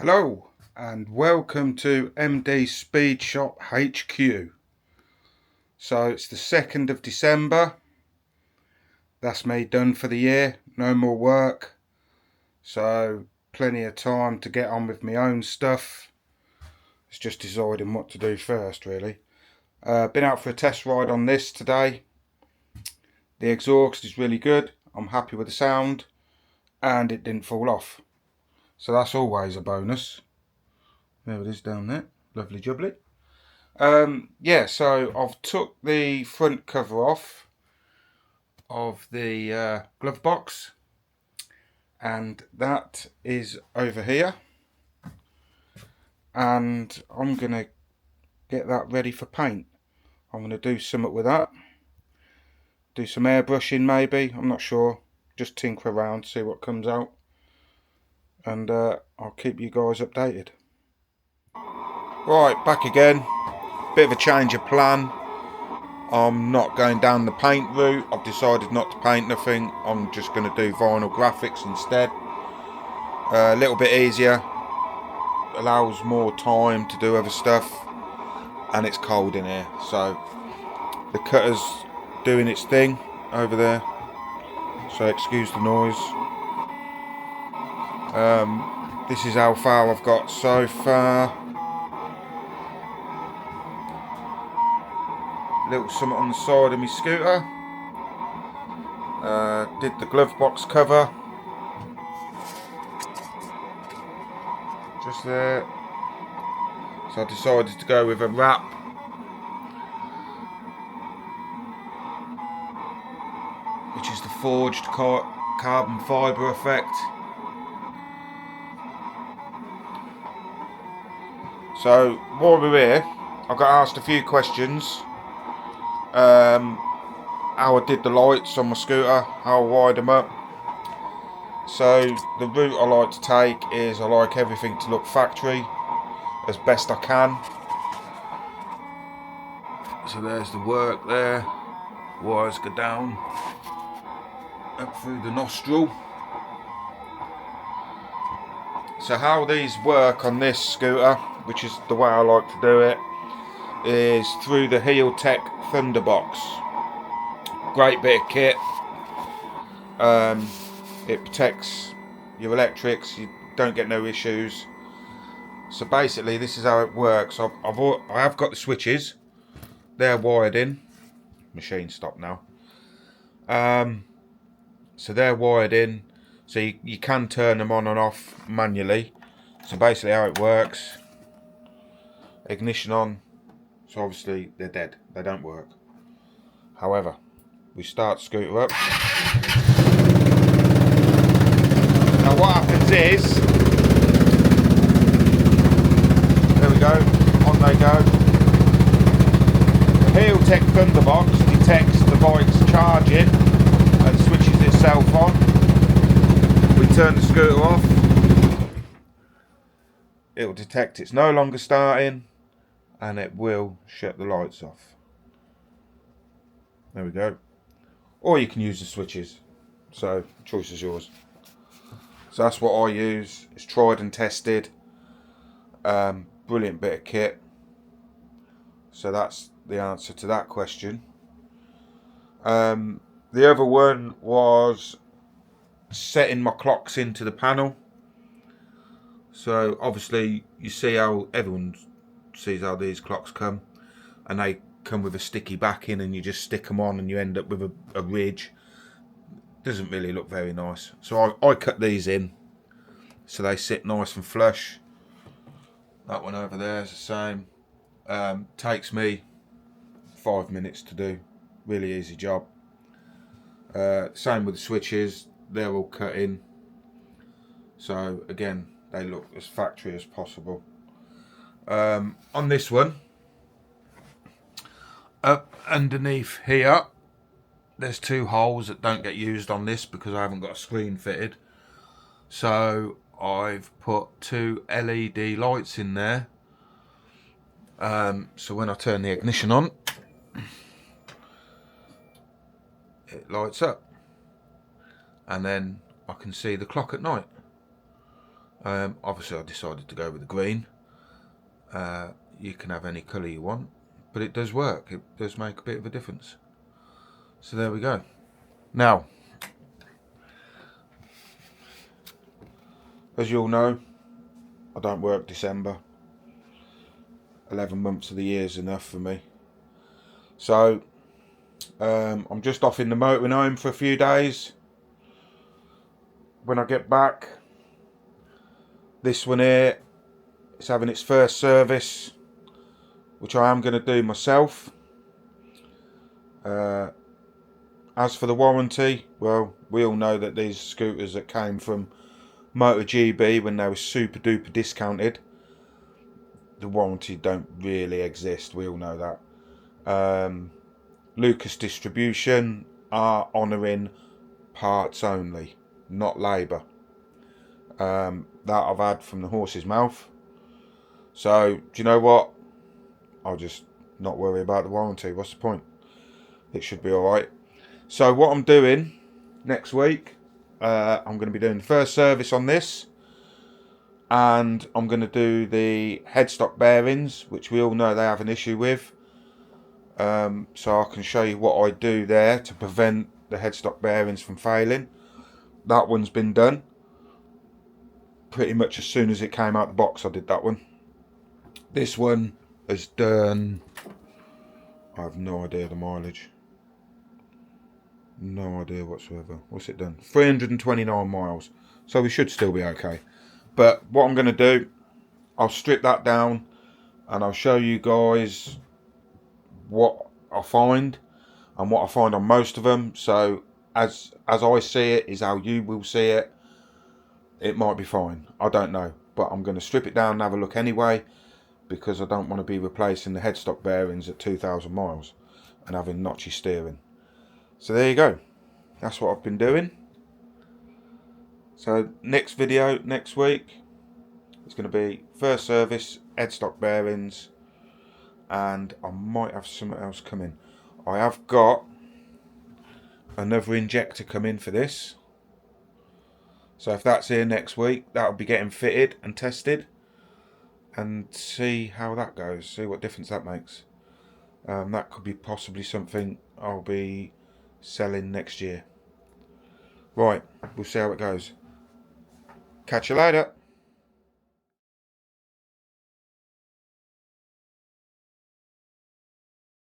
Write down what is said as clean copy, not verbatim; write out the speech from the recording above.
Hello and welcome to MD Speed Shop HQ. So it's the 2nd of December. That's me done for the year. No more work. So plenty of time to get on with my own stuff. It's just deciding what to do first really. Been out for a test ride on this today. The exhaust is really good. I'm happy with the sound and it didn't fall off. So that's always a bonus. There it is down there. Lovely jubbly. Yeah, so I've took the front cover off of the glove box, and that is over here, and I'm gonna get that ready for paint. I'm gonna do something with that, do some airbrushing maybe, I'm not sure, just tinker around, see what comes out, and I'll keep you guys updated. Right, back again, bit of a change of plan. I'm not going down the paint route. I've decided not to paint nothing. I'm just going to do vinyl graphics instead. A little bit easier, allows more time to do other stuff, and it's cold in here, so the cutter's doing its thing over there, so excuse the noise. This is how far I've got so far. Little something on the side of my scooter. Did the glove box cover just there, so I decided to go with a wrap. Which is the forged carbon fibre effect. So while we're here, I got asked a few questions. How I did the lights on my scooter, how I wired them up. So the route I like to take is I like everything to look factory as best I can. So there's the work there. Wires go down up through the nostril. So how these work on this scooter, which is the way I like to do it, is through the Heeltech Thunderbox. Great bit of kit. It protects your electrics, you don't get no issues. So basically this is how it works. I have got the switches, they're wired in. Machine stopped now. So they're wired in, so you can turn them on and off manually. So basically how it works, ignition on, so obviously they're dead, they don't work. However, we start scooter up. Now what happens is, there we go, on they go. The Heeltech Thunderbox detects the bike's charging and switches itself on. We turn the scooter off, it will detect it's no longer starting, and it will shut the lights off. There we go. Or you can use the switches, so choice is yours. So that's what I use. It's tried and tested. Brilliant bit of kit. So that's the answer to that question. The other one was setting my clocks into the panel. So obviously you see how everyone sees how these clocks come, and they come with a sticky backing, and you just stick them on and you end up with a ridge. Doesn't really look very nice, so I cut these in so they sit nice and flush. That one over there is the same. Takes me 5 minutes to do, really easy job. Same with the switches, they're all cut in, so again they look as factory as possible. On this one, up underneath here, there's two holes that don't get used on this because I haven't got a screen fitted. So I've put two LED lights in there. So when I turn the ignition on, it lights up. And then I can see the clock at night. Obviously I decided to go with the green. You can have any colour you want, but it does work. It does make a bit of a difference. So there we go. Now, as you all know, I don't work December. 11 months of the year is enough for me. So I'm just off in the motoring home for a few days. When I get back, this one here is having its first service, which I am going to do myself. As for the warranty, well, we all know that these scooters that came from MotoGB when they were super duper discounted, the warranty don't really exist. We all know that. Lucas Distribution are honouring parts only, not labour. That I've had from the horse's mouth. So, do you know what? I'll just not worry about the warranty. What's the point? It should be alright. So what I'm doing next week, I'm going to be doing the first service on this. And I'm going to do the headstock bearings, which we all know they have an issue with. So I can show you what I do there to prevent the headstock bearings from failing. That one's been done. Pretty much as soon as it came out the box I did that one. This one has done, I have no idea the mileage. No idea whatsoever. What's it done? 329 miles. So we should still be okay. But what I'm going to do, I'll strip that down and I'll show you guys what I find and what I find on most of them. So as I see it is how you will see it. It might be fine. I don't know. But I'm going to strip it down and have a look anyway, because I don't want to be replacing the headstock bearings at 2,000 miles and having notchy steering. So there you go. That's what I've been doing. So next video next week is going to be first service, headstock bearings, and I might have something else coming. I have got another injector coming for this. So if that's here next week, that'll be getting fitted and tested and see how that goes, see what difference that makes. That could be possibly something I'll be selling next year. Right, we'll see how it goes. Catch you later.